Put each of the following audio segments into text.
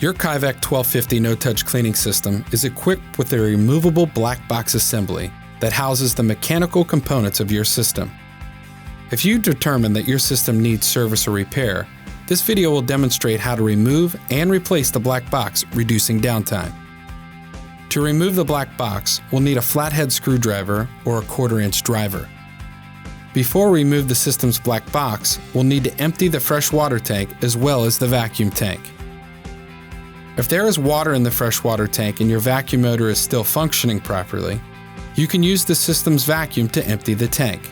Your Kaivac 1250 no-touch cleaning system is equipped with a removable black box assembly that houses the mechanical components of your system. If you determine that your system needs service or repair, this video will demonstrate how to remove and replace the black box, reducing downtime. To remove the black box, we'll need a flathead screwdriver or a 1/4-inch driver. Before we remove the system's black box, we'll need to empty the fresh water tank as well as the vacuum tank. If there is water in the freshwater tank and your vacuum motor is still functioning properly, you can use the system's vacuum to empty the tank.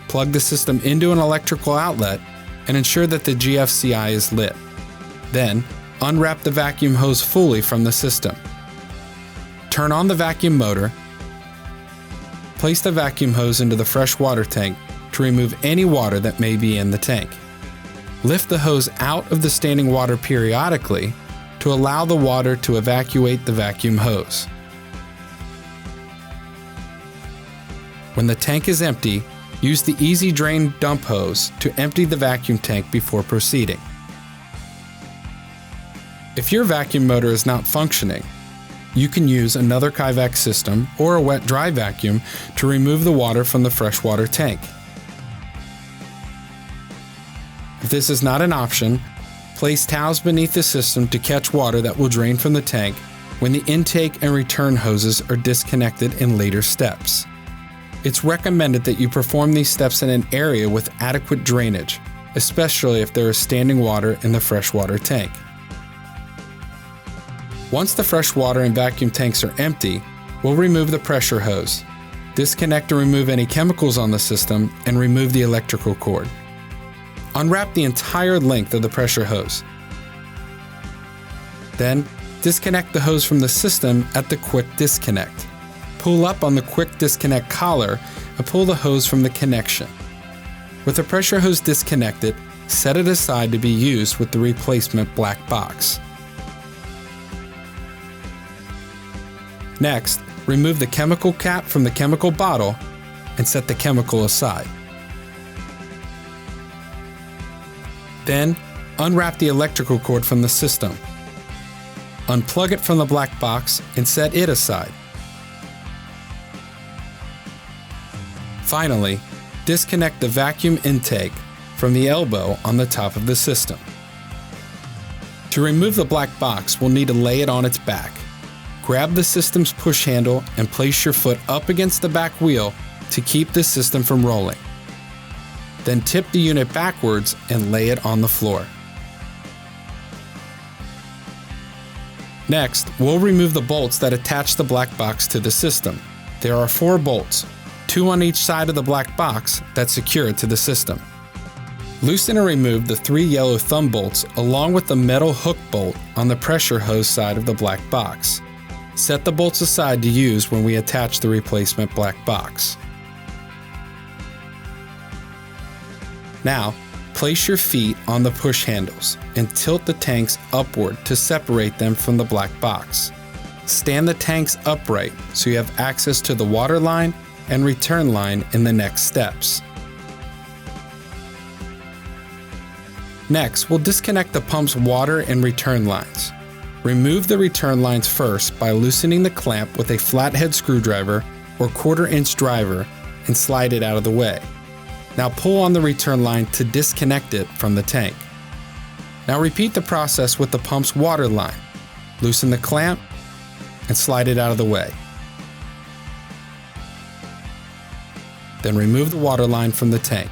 Plug the system into an electrical outlet and ensure that the GFCI is lit. Then, unwrap the vacuum hose fully from the system. Turn on the vacuum motor. Place the vacuum hose into the fresh water tank to remove any water that may be in the tank. Lift the hose out of the standing water periodically to allow the water to evacuate the vacuum hose. When the tank is empty, use the Easy Drain dump hose to empty the vacuum tank before proceeding. If your vacuum motor is not functioning, you can use another Kaivac system or a wet-dry vacuum to remove the water from the freshwater tank. If this is not an option, place towels beneath the system to catch water that will drain from the tank when the intake and return hoses are disconnected in later steps. It's recommended that you perform these steps in an area with adequate drainage, especially if there is standing water in the freshwater tank. Once the fresh water and vacuum tanks are empty, we'll remove the pressure hose, disconnect and remove any chemicals on the system, and remove the electrical cord. Unwrap the entire length of the pressure hose. Then, disconnect the hose from the system at the quick disconnect. Pull up on the quick disconnect collar and pull the hose from the connection. With the pressure hose disconnected, set it aside to be used with the replacement black box. Next, remove the chemical cap from the chemical bottle and set the chemical aside. Then, unwrap the electrical cord from the system. Unplug it from the black box and set it aside. Finally, disconnect the vacuum intake from the elbow on the top of the system. To remove the black box, we'll need to lay it on its back. Grab the system's push handle and place your foot up against the back wheel to keep the system from rolling. Then tip the unit backwards and lay it on the floor. Next, we'll remove the bolts that attach the black box to the system. There are 4 bolts, 2 on each side of the black box that secure it to the system. Loosen or remove the 3 yellow thumb bolts along with the metal hook bolt on the pressure hose side of the black box. Set the bolts aside to use when we attach the replacement black box. Now, place your feet on the push handles and tilt the tanks upward to separate them from the black box. Stand the tanks upright so you have access to the water line and return line in the next steps. Next, we'll disconnect the pump's water and return lines. Remove the return lines first by loosening the clamp with a flathead screwdriver or 1/4-inch driver and slide it out of the way. Now pull on the return line to disconnect it from the tank. Now repeat the process with the pump's water line. Loosen the clamp and slide it out of the way. Then remove the water line from the tank.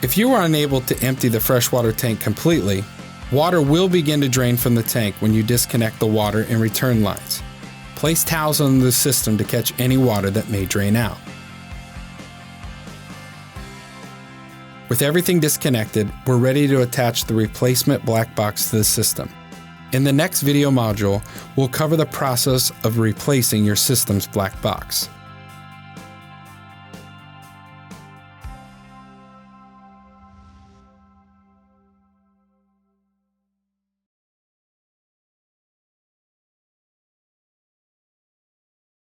If you are unable to empty the freshwater tank completely, water will begin to drain from the tank when you disconnect the water and return lines. Place towels on the system to catch any water that may drain out. With everything disconnected, we're ready to attach the replacement black box to the system. In the next video module, we'll cover the process of replacing your system's black box.